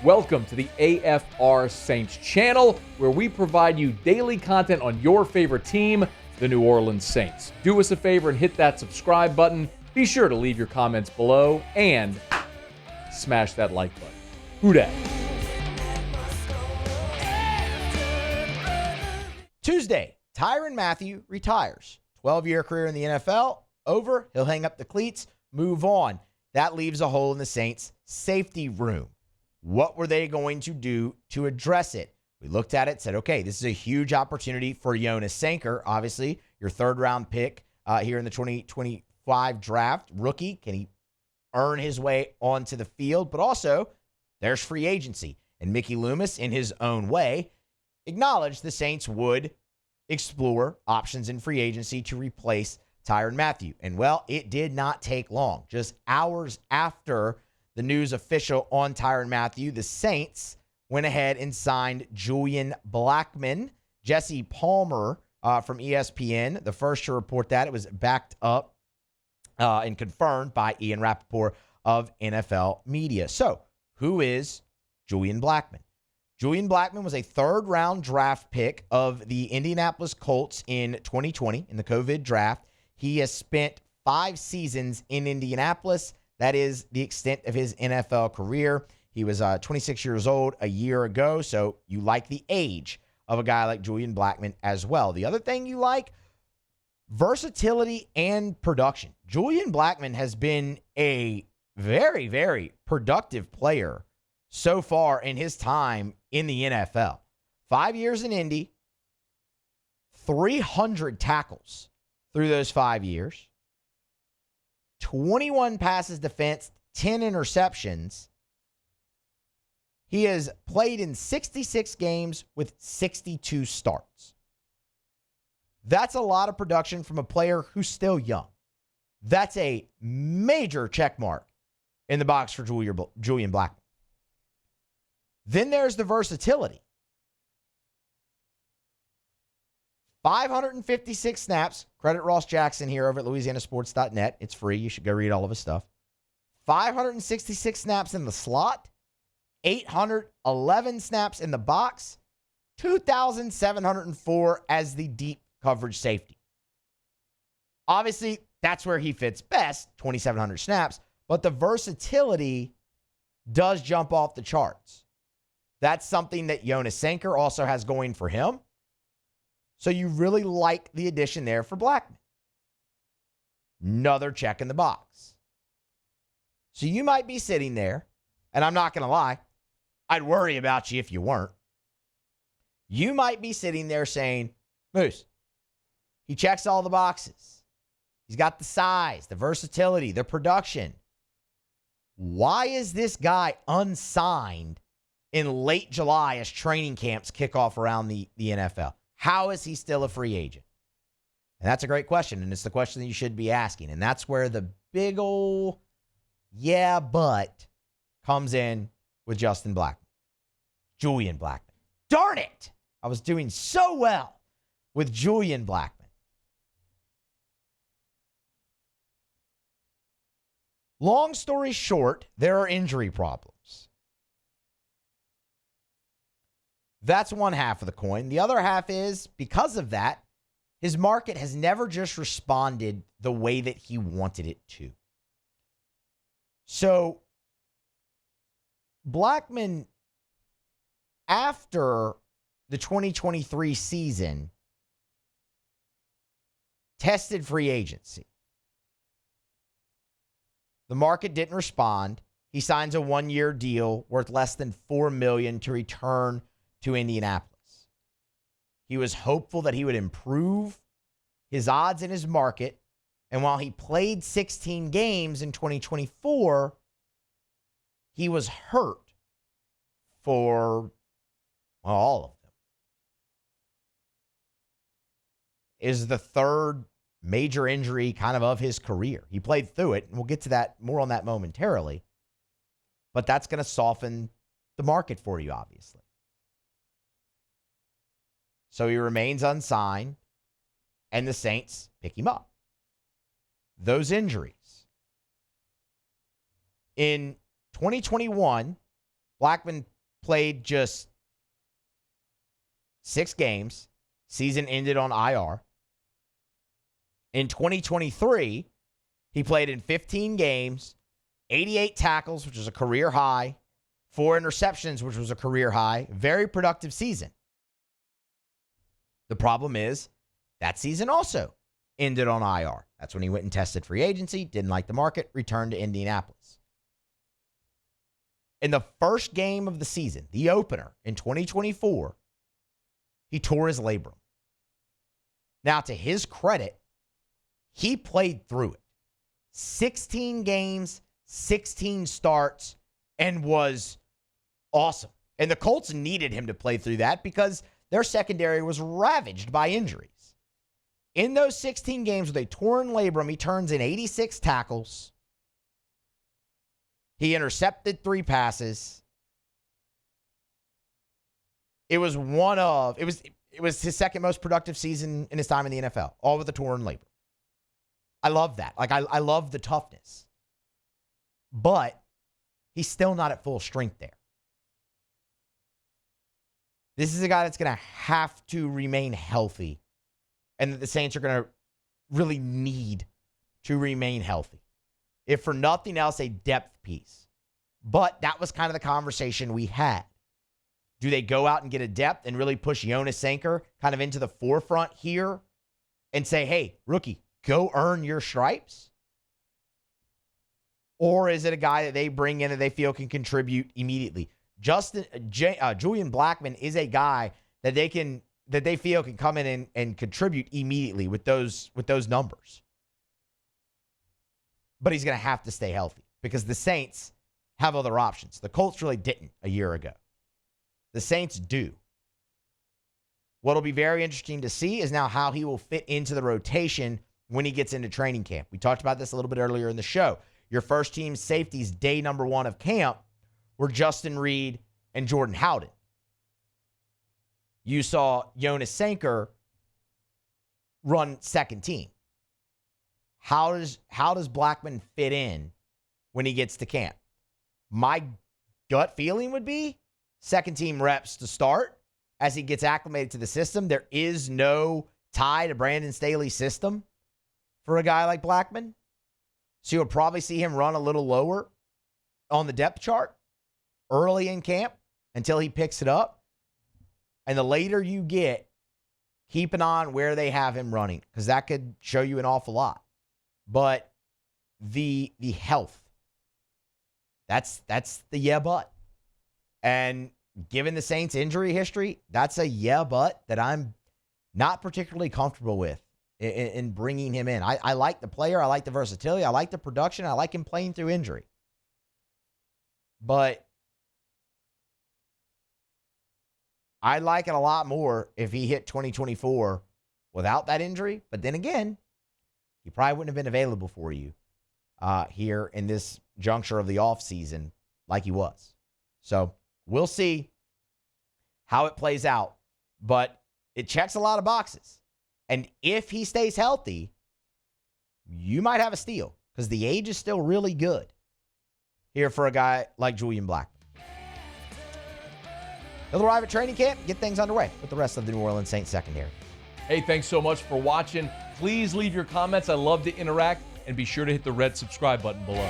Welcome to the AFR Saints channel, where we provide you daily content on your favorite team, the New Orleans Saints. Do us a favor and hit that subscribe button. Be sure to leave your comments below and smash that like button. Who dat? Tuesday, Tyronn Mathieu retires. 12-year career in the NFL, over. He'll hang up the cleats, move on. That leaves a hole in the Saints' safety room. What were they going to do to address it? We looked at it, said, okay, this is a huge opportunity for Jonas Sanker, obviously, your third-round pick here in the 2025 draft. Rookie, can he earn his way onto the field? But also, there's free agency. And Mickey Loomis, in his own way, acknowledged the Saints would explore options in free agency to replace Tyronn Mathieu. And, well, it did not take long. Just hours after the news official on Tyronn Mathieu, the Saints went ahead and signed Julian Blackmon. Jesse Palmer from ESPN, the first to report that. It was backed up and confirmed by Ian Rappaport of NFL Media. So, who is Julian Blackmon? Julian Blackmon was a third-round draft pick of the Indianapolis Colts in 2020 in the COVID draft. He has spent 5 seasons in Indianapolis. That is the extent of his NFL career. He was 26 years old a year ago, so you like the age of a guy like Julian Blackmon as well. The other thing you like, versatility and production. Julian Blackmon has been a very, very productive player so far in his time in the NFL. 5 years in Indy, 300 tackles through those 5 years. 21 passes defense, 10 interceptions. He has played in 66 games with 62 starts. That's a lot of production from a player who's still young. That's a major check mark in the box for Julian Blackmon. Then there's the versatility. 556 snaps. Credit Ross Jackson here over at LouisianaSports.net. It's free. You should go read all of his stuff. 566 snaps in the slot. 811 snaps in the box. 2,704 as the deep coverage safety. Obviously, that's where he fits best, 2,700 snaps. But the versatility does jump off the charts. That's something that Jonas Sanker also has going for him. So you really like the addition there for Blackmon. Another check in the box. So you might be sitting there, and I'm not going to lie, I'd worry about you if you weren't. You might be sitting there saying, Moose, he checks all the boxes. He's got the size, the versatility, the production. Why is this guy unsigned in late July as training camps kick off around the NFL? How is he still a free agent? And that's a great question, and it's the question that you should be asking. And that's where the big ol' yeah, but comes in with Julian Blackmon. Darn it! I was doing so well with Julian Blackmon. Long story short, there are injury problems. That's one half of the coin. The other half is, because of that, his market has never just responded the way that he wanted it to. So, Blackmon, after the 2023 season, tested free agency. The market didn't respond. He signs a 1-year deal worth less than $4 million to return to Indianapolis. He was hopeful that he would improve his odds in his market. And while he played 16 games in 2024, he was hurt for all of them. Is the third major injury kind of his career. He played through it, and we'll get to that more on that momentarily. But that's going to soften the market for you, obviously. So he remains unsigned, and the Saints pick him up. Those injuries. In 2021, Blackmon played just 6 games. Season ended on IR. In 2023, he played in 15 games, 88 tackles, which was a career high, 4 interceptions, which was a career high. Very productive season. The problem is that season also ended on IR. That's when he went and tested free agency, didn't like the market, returned to Indianapolis. In the first game of the season, the opener in 2024, he tore his labrum. Now, to his credit, he played through it. 16 games, 16 starts, and was awesome. And the Colts needed him to play through that because their secondary was ravaged by injuries. In those 16 games with a torn labrum, he turns in 86 tackles. He intercepted 3 passes. It was his second most productive season in his time in the NFL, all with a torn labrum. I love that. I love the toughness. But he's still not at full strength there. This is a guy that's going to have to remain healthy, and that the Saints are going to really need to remain healthy. If for nothing else, a depth piece. But that was kind of the conversation we had. Do they go out and get a depth and really push Jonas Sanker kind of into the forefront here and say, hey, rookie, go earn your stripes? Or is it a guy that they bring in that they feel can contribute immediately? Julian Blackmon is a guy that they feel can come in and contribute immediately with those numbers. But he's going to have to stay healthy because the Saints have other options. The Colts really didn't a year ago. The Saints do. What'll be very interesting to see is now how he will fit into the rotation when he gets into training camp. We talked about this a little bit earlier in the show. Your first team safeties day number 1 of camp were Justin Reed and Jordan Howden. You saw Jonas Sanker run second team. How does Blackmon fit in when he gets to camp? My gut feeling would be second team reps to start as he gets acclimated to the system. There is no tie to Brandon Staley's system for a guy like Blackmon. So you'll probably see him run a little lower on the depth chart early in camp until he picks it up. And the later you get, keep an eye on where they have him running because that could show you an awful lot. But the health, that's the yeah but. And given the Saints' injury history, that's a yeah but that I'm not particularly comfortable with in bringing him in. I like the player. I like the versatility. I like the production. I like him playing through injury. But I like it a lot more if he hit 2024 without that injury. But then again, he probably wouldn't have been available for you here in this juncture of the offseason like he was. So we'll see how it plays out. But it checks a lot of boxes. And if he stays healthy, you might have a steal because the age is still really good here for a guy like Julian Blackmon. He'll arrive at training camp, get things underway with the rest of the New Orleans Saints secondary. Hey, thanks so much for watching. Please leave your comments. I love to interact. And be sure to hit the red subscribe button below.